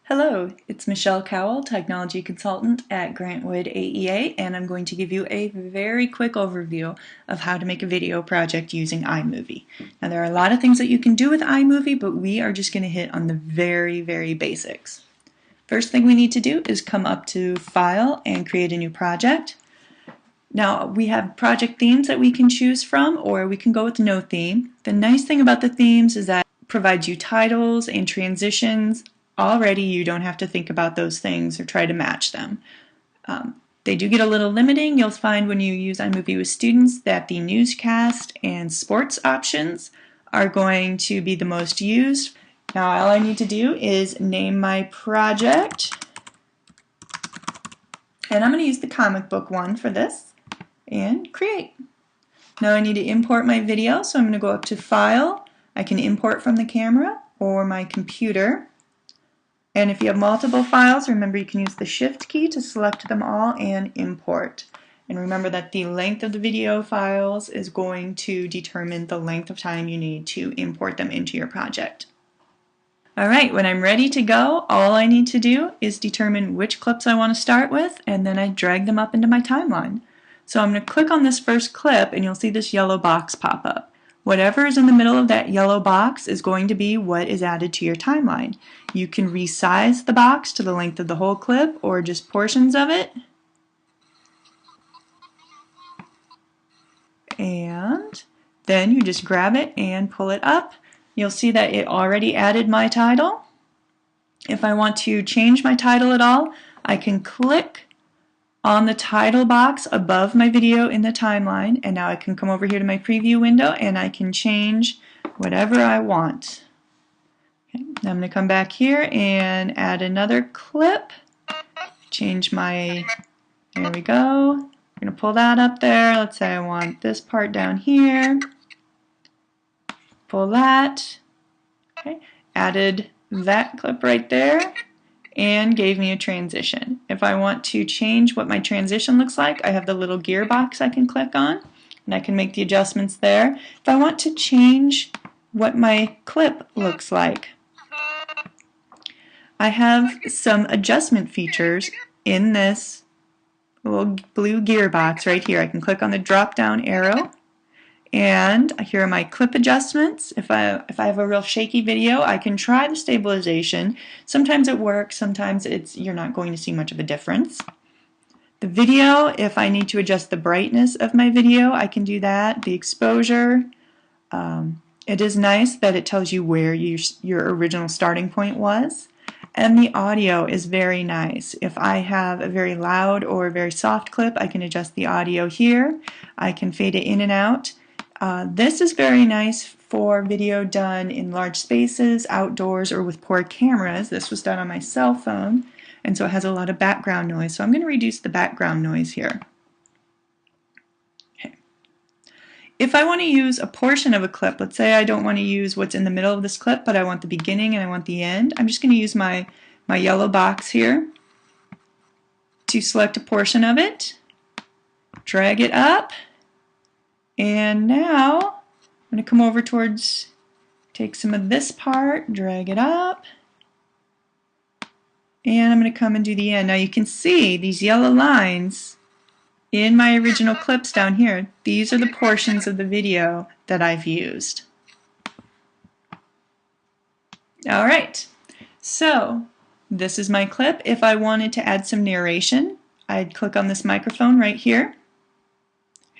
Hello, it's Michelle Cowell, Technology Consultant at Grantwood AEA, and I'm going to give you a very quick overview of how to make a video project using iMovie. Now there are a lot of things that you can do with iMovie, but we are just going to hit on the very basics. First thing we need to do is come up to File and create a new project. Now we have project themes that we can choose from, or we can go with no theme. The nice thing about the themes is that it provides you titles and transitions. Already you don't have to think about those things or try to match them. They do get a little limiting. You'll find when you use iMovie with students that the newscast and sports options are going to be the most used. Now all I need to do is name my project, and I'm going to use the comic book one for this, and create. Now I need to import my video, so I'm going to go up to File. I can import from the camera or my computer. And if you have multiple files, remember you can use the Shift key to select them all and import. And remember that the length of the video files is going to determine the length of time you need to import them into your project. Alright, when I'm ready to go, all I need to do is determine which clips I want to start with, and then I drag them up into my timeline. So I'm going to click on this first clip and you'll see this yellow box pop up. Whatever is in the middle of that yellow box is going to be what is added to your timeline. You can resize the box to the length of the whole clip or just portions of it. And then you just grab it and pull it up. You'll see that it already added my title. If I want to change my title at all, I can click on the title box above my video in the timeline, and now I can come over here to my preview window and I can change whatever I want. Okay, now I'm going to come back here and add another clip. Change my, there we go. I'm going to pull that up there. Let's say I want this part down here. Pull that. Okay, added that clip right there and gave me a transition. If I want to change what my transition looks like, I have the little gear box I can click on and I can make the adjustments there. If I want to change what my clip looks like, I have some adjustment features in this little blue gear box right here. I can click on the drop down arrow, and here are my clip adjustments. If I have a real shaky video, I can try the stabilization. Sometimes it works, sometimes you're not going to see much of a difference. The video, if I need to adjust the brightness of my video, I can do that. The exposure, it is nice that it tells you where your original starting point was. And the audio is very nice. If I have a very loud or a very soft clip, I can adjust the audio here. I can fade it in and out. This is very nice for video done in large spaces, outdoors, or with poor cameras. This was done on my cell phone, and so it has a lot of background noise. So I'm going to reduce the background noise here. Okay. If I want to use a portion of a clip, let's say I don't want to use what's in the middle of this clip, but I want the beginning and I want the end, I'm just going to use my yellow box here to select a portion of it, drag it up, and now I'm going to come over towards, take some of this part, drag it up, and I'm going to come and do the end. Now you can see these yellow lines in my original clips down here. These are the portions of the video that I've used. Alright, so this is my clip. If I wanted to add some narration, I'd click on this microphone right here.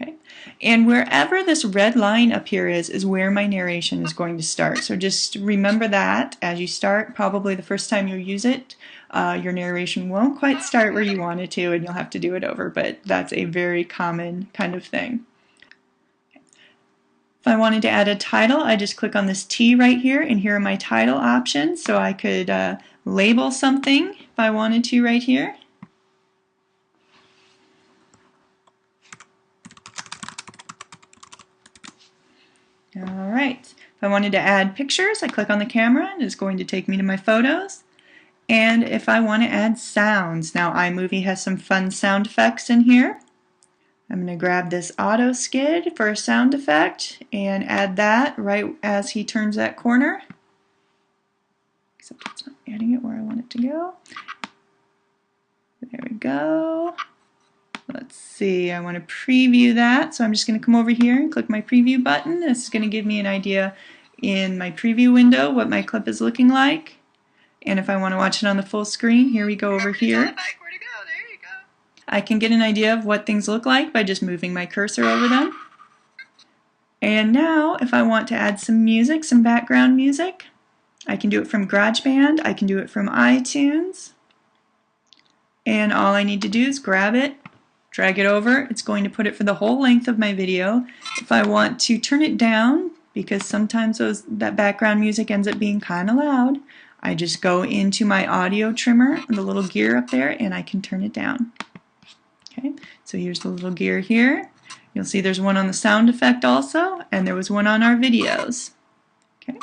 Okay. And wherever this red line up here is where my narration is going to start. So just remember that as you start. Probably the first time you use it, your narration won't quite start where you want it to, and you'll have to do it over, but that's a very common kind of thing. If I wanted to add a title, I just click on this T right here, and here are my title options. So I could label something if I wanted to right here. Alright, if I wanted to add pictures, I click on the camera and it's going to take me to my photos. And if I want to add sounds, now iMovie has some fun sound effects in here. I'm going to grab this auto skid for a sound effect and add that right as he turns that corner. except it's not adding it where I want it to go. There we go. Let's see, I want to preview that, so I'm just going to come over here and click my preview button. This is going to give me an idea in my preview window what my clip is looking like. And if I want to watch it on the full screen, here we go over here. I can get an idea of what things look like by just moving my cursor over them. And now, if I want to add some music, some background music, I can do it from GarageBand, I can do it from iTunes. And all I need to do is grab it, drag it over. It's going to put it for the whole length of my video. If I want to turn it down, because sometimes that background music ends up being kind of loud, I just go into my audio trimmer, the little gear up there, and I can turn it down. Okay, so here's the little gear here. You'll see there's one on the sound effect also, and there was one on our videos. Okay.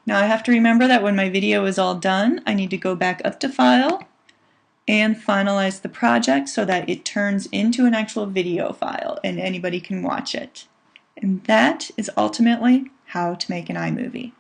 Now I have to remember that when my video is all done, I need to go back up to File and finalize the project so that it turns into an actual video file and anybody can watch it. And that is ultimately how to make an iMovie.